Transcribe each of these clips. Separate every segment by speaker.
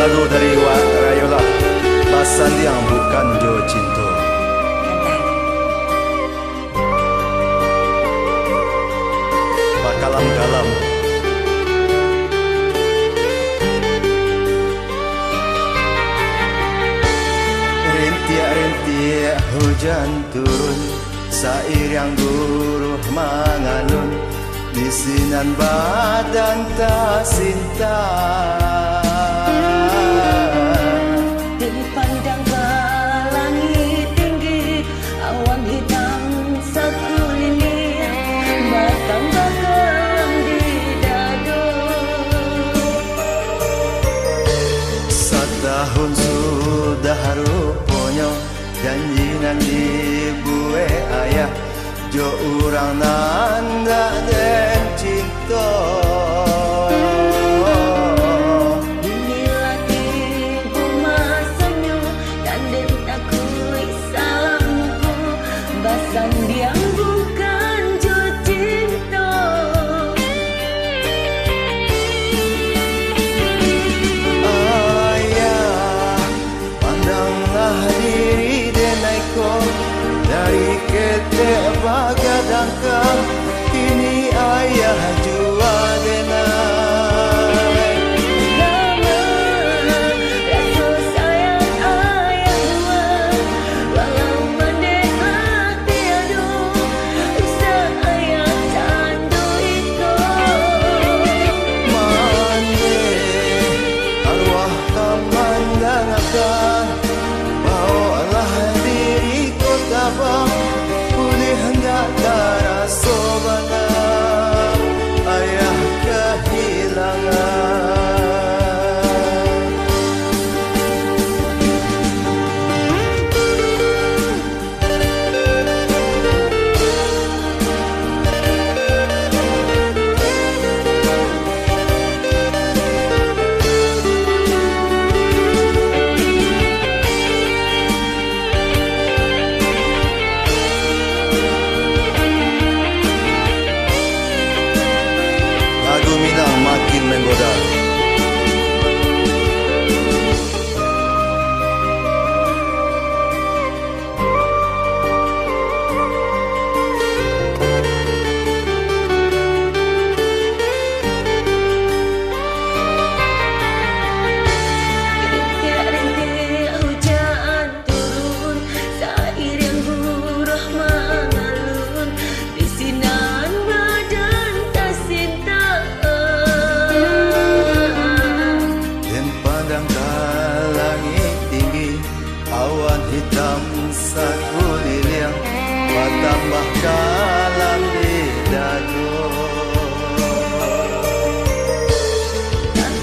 Speaker 1: lagu dari Wak Rayola, Pasan yang bukan Jo Cinta. Pakalam-kalam rintiak-rintiak hujan turun, sair yang guruh mengalun, di sinan badan tak sinta.
Speaker 2: Dipandang ke langit tinggi, awan hitam sekeliling, batang bakam di dado.
Speaker 1: Setahun sudah rupanya janjinan ibu ayah, jo urang nanda dan cinta.
Speaker 2: Inilah tipu masanya, dan den takui salamku, basan yang bukan jo cinta.
Speaker 1: Ayah, pandanglah diri denaiko, dari ketek bagadangka, kini ayah jua denai.
Speaker 2: Lama rasa sayang ayah buat, walau mandek hati aduh, usah ayah candu itu.
Speaker 1: Mane arwah kamandang akan, bawalah diriku tabang, pulih hendak terasa bana ayah kehilangan. Lagu Minang makin menggoda.
Speaker 2: Rintik-rintik hujan turun, sair yang guruh mengalun, di sinan badan tersinta.
Speaker 1: Dan pandang ke langit tinggi, awan hitam sekeliling, bertambah kalam di dado.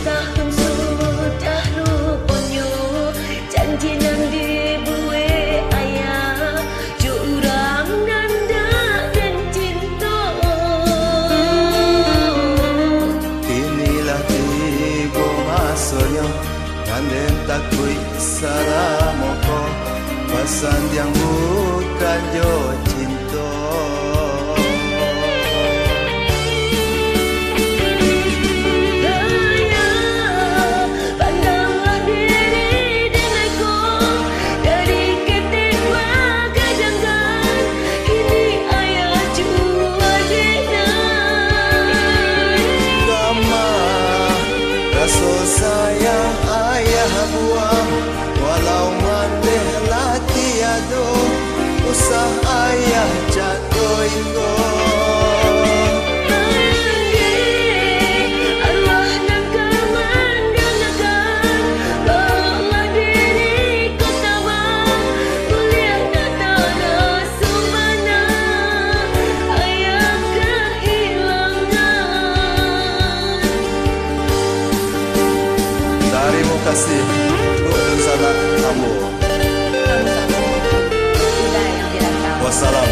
Speaker 2: Tahun sudah rupanya, janjinan dibuat ayah, jo urang nanda dan cinta.
Speaker 1: Inilah tiba masanya, kanden takui salamoko, pesan yang bukan jo cinta.
Speaker 2: Ayah, pandanglah diri denaiku, dari ketek bagadangkan, kini ayah jua denai.
Speaker 1: Lama rasa sayang ayah buang, walau mandeh lati ado, usah ayah jatuh ingo.
Speaker 2: Arwah nan kemandangkan, bawalah diriku tabang, mulia datara sumana ayah kehilangan.
Speaker 1: Terima kasih untuk salat kamu.
Speaker 2: Sama-sama. Sudah yang dirasa.
Speaker 1: Wassalam.